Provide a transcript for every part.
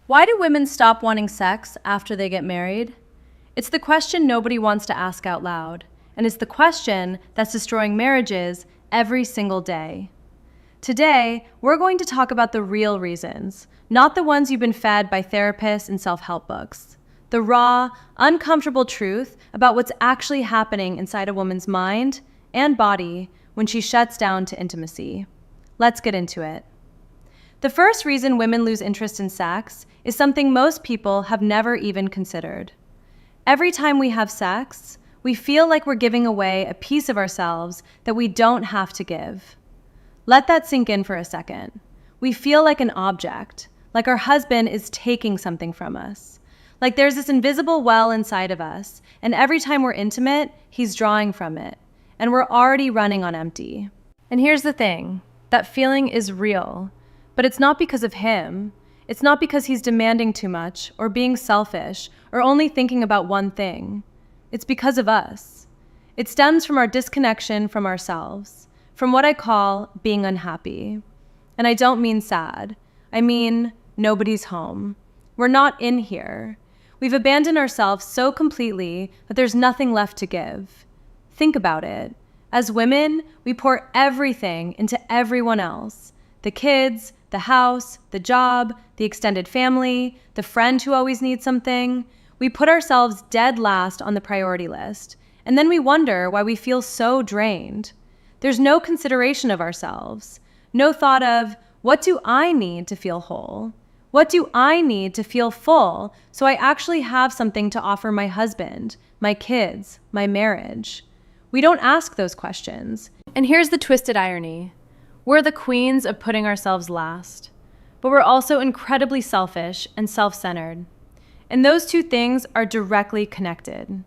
Why do women stop wanting sex after they get married? It's the question nobody wants to ask out loud, and it's the question that's destroying marriages every single day. Today, we're going to talk about the real reasons, not the ones you've been fed by therapists and self-help books. The raw, uncomfortable truth about what's actually happening inside a woman's mind and body when she shuts down to intimacy. Let's get into it. The first reason women lose interest in sex is something most people have never even considered. Every time we have sex, we feel like we're giving away a piece of ourselves that we don't have to give. Let that sink in for a second. We feel like an object, like our husband is taking something from us, like there's this invisible well inside of us, and every time we're intimate, he's drawing from it, and we're already running on empty. And here's the thing, that feeling is real. But it's not because of him. It's not because he's demanding too much or being selfish or only thinking about one thing. It's because of us. It stems from our disconnection from ourselves, from what I call being unhappy. And I don't mean sad. I mean nobody's home. We're not in here. We've abandoned ourselves so completely that there's nothing left to give. Think about it. As women, we pour everything into everyone else. The kids, the house, the job, the extended family, the friend who always needs something. We put ourselves dead last on the priority list, and then we wonder why we feel so drained. There's no consideration of ourselves, no thought of, what do I need to feel whole? What do I need to feel full so I actually have something to offer my husband, my kids, my marriage? We don't ask those questions. And here's the twisted irony. We're the queens of putting ourselves last, but we're also incredibly selfish and self-centered. And those two things are directly connected.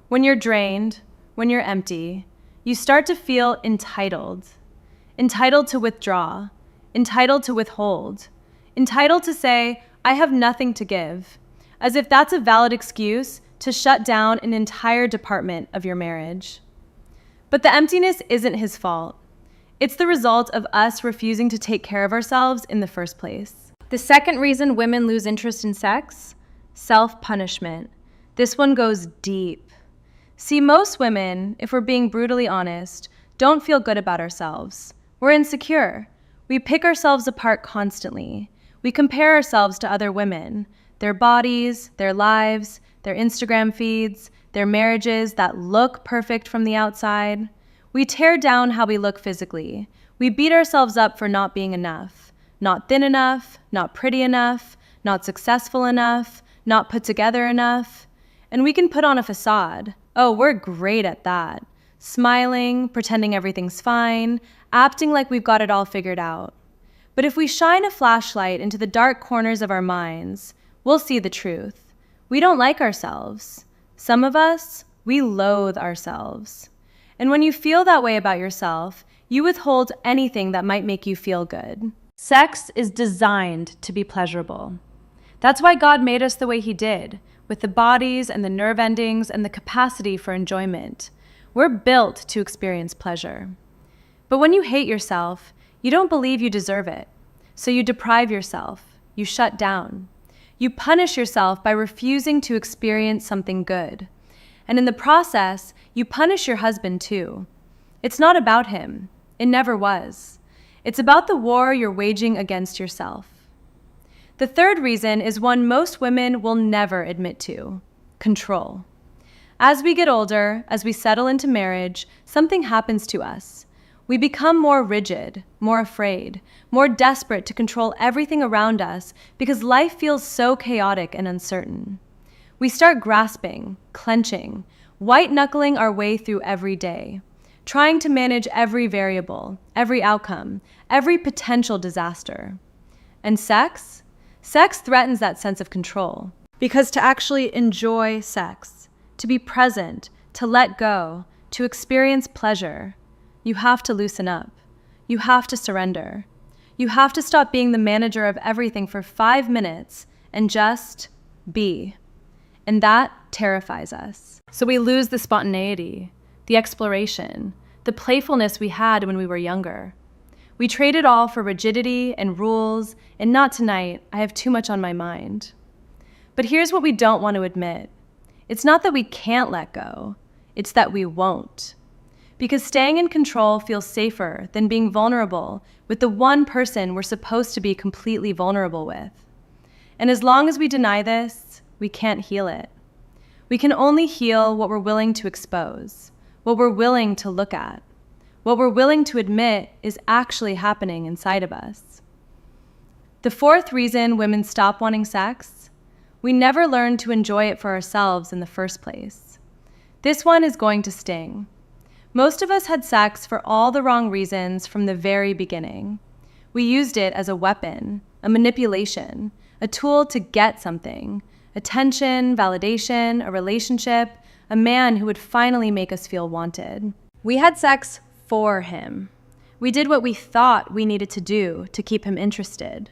When you're drained, when you're empty, you start to feel entitled. Entitled to withdraw, entitled to withhold, entitled to say, I have nothing to give, as if that's a valid excuse to shut down an entire department of your marriage. But the emptiness isn't his fault. It's the result of us refusing to take care of ourselves in the first place. The second reason women lose interest in sex? Self-punishment. This one goes deep. See, most women, if we're being brutally honest, don't feel good about ourselves. We're insecure. We pick ourselves apart constantly. We compare ourselves to other women, their bodies, their lives, their Instagram feeds, their marriages that look perfect from the outside. We tear down how we look physically. We beat ourselves up for not being enough, not thin enough, not pretty enough, not successful enough, not put together enough. And we can put on a facade. Oh, we're great at that. Smiling, pretending everything's fine, acting like we've got it all figured out. But if we shine a flashlight into the dark corners of our minds, we'll see the truth. We don't like ourselves. Some of us, we loathe ourselves. And when you feel that way about yourself, you withhold anything that might make you feel good. Sex is designed to be pleasurable. That's why God made us the way He did, with the bodies and the nerve endings and the capacity for enjoyment. We're built to experience pleasure. But when you hate yourself, you don't believe you deserve it. So you deprive yourself. You shut down. You punish yourself by refusing to experience something good. And in the process, you punish your husband too. It's not about him. It never was. It's about the war you're waging against yourself. The third reason is one most women will never admit to: control. As we get older, as we settle into marriage, something happens to us. We become more rigid, more afraid, more desperate to control everything around us because life feels so chaotic and uncertain. We start grasping, clenching, white-knuckling our way through every day, trying to manage every variable, every outcome, every potential disaster. And sex? Sex threatens that sense of control. Because to actually enjoy sex, to be present, to let go, to experience pleasure, you have to loosen up. You have to surrender. You have to stop being the manager of everything for 5 minutes and just be. And that terrifies us. So we lose the spontaneity, the exploration, the playfulness we had when we were younger. We trade it all for rigidity and rules, and not tonight, I have too much on my mind. But here's what we don't want to admit. It's not that we can't let go, it's that we won't. Because staying in control feels safer than being vulnerable with the one person we're supposed to be completely vulnerable with. And as long as we deny this, we can't heal it. We can only heal what we're willing to expose, what we're willing to look at, what we're willing to admit is actually happening inside of us. The fourth reason women stop wanting sex: we never learned to enjoy it for ourselves in the first place. This one is going to sting. Most of us had sex for all the wrong reasons from the very beginning. We used it as a weapon, a manipulation, a tool to get something: attention, validation, a relationship, a man who would finally make us feel wanted. We had sex for him. We did what we thought we needed to do to keep him interested.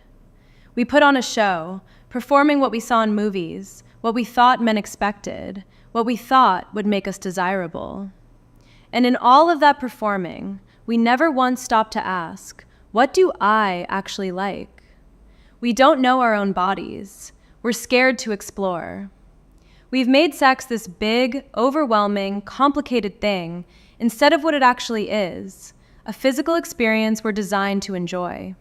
We put on a show, performing what we saw in movies, what we thought men expected, what we thought would make us desirable. And in all of that performing, we never once stopped to ask, what do I actually like? We don't know our own bodies. We're scared to explore. We've made sex this big, overwhelming, complicated thing instead of what it actually is, a physical experience we're designed to enjoy.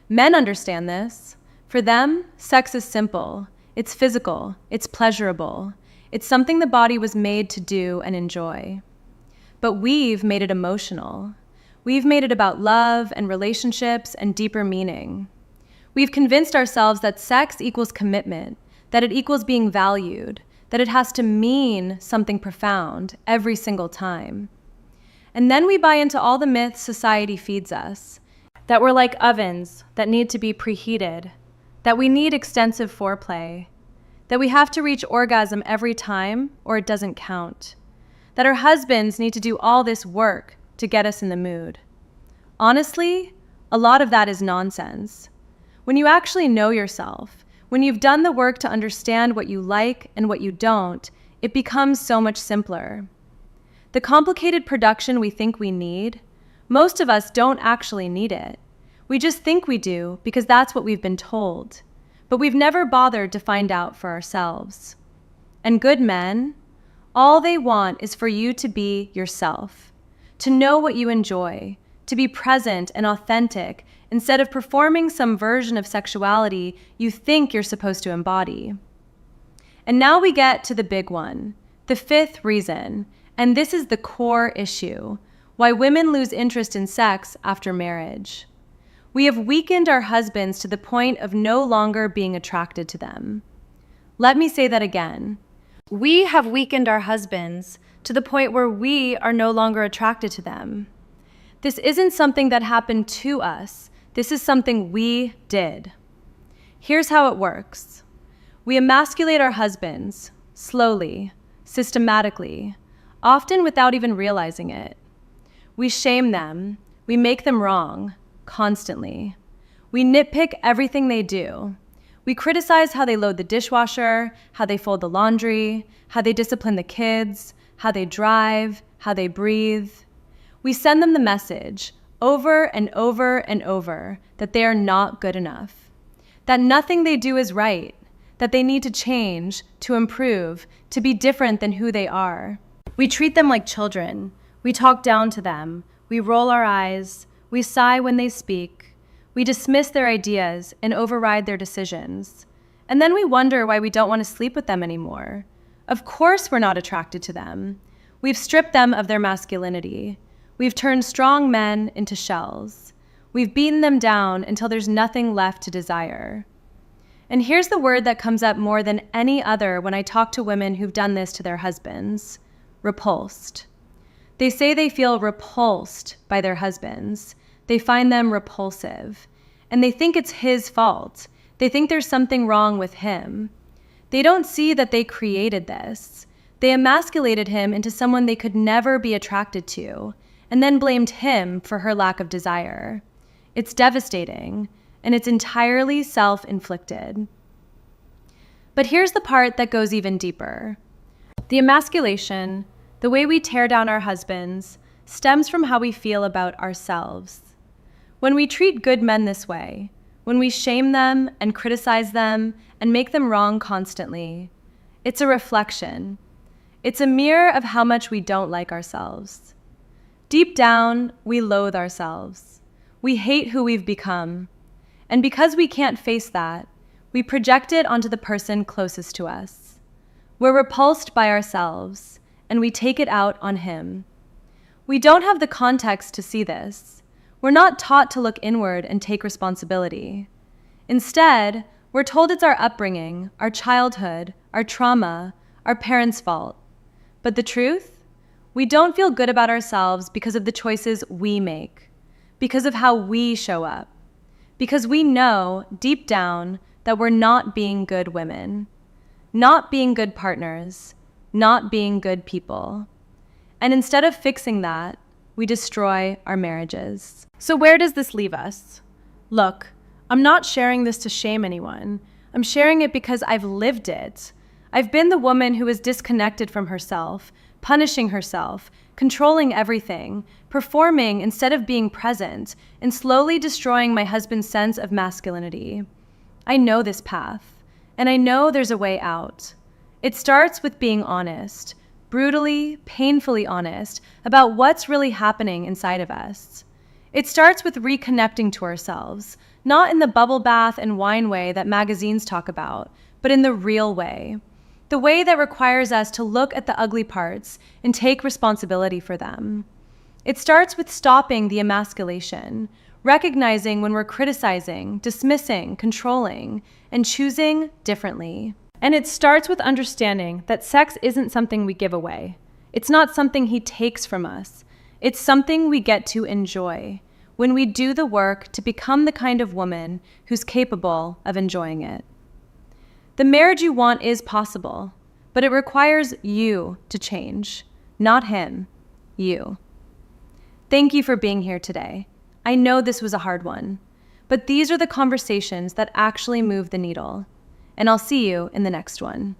Men understand this. For them, sex is simple. It's physical. It's pleasurable. It's something the body was made to do and enjoy. But we've made it emotional. We've made it about love and relationships and deeper meaning. We've convinced ourselves that sex equals commitment, that it equals being valued, that it has to mean something profound every single time. And then we buy into all the myths society feeds us, that we're like ovens that need to be preheated, that we need extensive foreplay, that we have to reach orgasm every time or it doesn't count, that our husbands need to do all this work to get us in the mood. Honestly, a lot of that is nonsense. When you actually know yourself, when you've done the work to understand what you like and what you don't, it becomes so much simpler. The complicated production we think we need, most of us don't actually need it. We just think we do because that's what we've been told, but we've never bothered to find out for ourselves. And good men, all they want is for you to be yourself, to know what you enjoy, to be present and authentic instead of performing some version of sexuality you think you're supposed to embody. And now we get to the big one, the fifth reason, and this is the core issue, why women lose interest in sex after marriage. We have weakened our husbands to the point of no longer being attracted to them. Let me say that again. We have weakened our husbands to the point where we are no longer attracted to them. This isn't something that happened to us. This is something we did. Here's how it works. We emasculate our husbands, slowly, systematically, often without even realizing it. We shame them. We make them wrong, constantly. We nitpick everything they do. We criticize how they load the dishwasher, how they fold the laundry, how they discipline the kids, how they drive, how they breathe. We send them the message over and over and over that they are not good enough, that nothing they do is right, that they need to change, to improve, to be different than who they are. We treat them like children. We talk down to them. We roll our eyes. We sigh when they speak. We dismiss their ideas and override their decisions. And then we wonder why we don't want to sleep with them anymore. Of course we're not attracted to them. We've stripped them of their masculinity. We've turned strong men into shells. We've beaten them down until there's nothing left to desire. And here's the word that comes up more than any other when I talk to women who've done this to their husbands: repulsed. They say they feel repulsed by their husbands. They find them repulsive. And they think it's his fault. They think there's something wrong with him. They don't see that they created this. They emasculated him into someone they could never be attracted to, and then blamed him for her lack of desire. It's devastating, and it's entirely self-inflicted. But here's the part that goes even deeper. The emasculation, the way we tear down our husbands, stems from how we feel about ourselves. When we treat good men this way, when we shame them and criticize them and make them wrong constantly, it's a reflection. It's a mirror of how much we don't like ourselves. Deep down, we loathe ourselves. We hate who we've become. And because we can't face that, we project it onto the person closest to us. We're repulsed by ourselves, and we take it out on him. We don't have the context to see this. We're not taught to look inward and take responsibility. Instead, we're told it's our upbringing, our childhood, our trauma, our parents' fault. But the truth? We don't feel good about ourselves because of the choices we make, because of how we show up, because we know deep down that we're not being good women, not being good partners, not being good people. And instead of fixing that, we destroy our marriages. So where does this leave us? Look, I'm not sharing this to shame anyone. I'm sharing it because I've lived it. I've been the woman who is disconnected from herself, punishing herself, controlling everything, performing instead of being present, and slowly destroying my husband's sense of masculinity. I know this path, and I know there's a way out. It starts with being honest, brutally, painfully honest about what's really happening inside of us. It starts with reconnecting to ourselves, not in the bubble bath and wine way that magazines talk about, but in the real way. The way that requires us to look at the ugly parts and take responsibility for them. It starts with stopping the emasculation, recognizing when we're criticizing, dismissing, controlling, and choosing differently. And it starts with understanding that sex isn't something we give away. It's not something he takes from us. It's something we get to enjoy when we do the work to become the kind of woman who's capable of enjoying it. The marriage you want is possible, but it requires you to change, not him, you. Thank you for being here today. I know this was a hard one, but these are the conversations that actually move the needle. And I'll see you in the next one.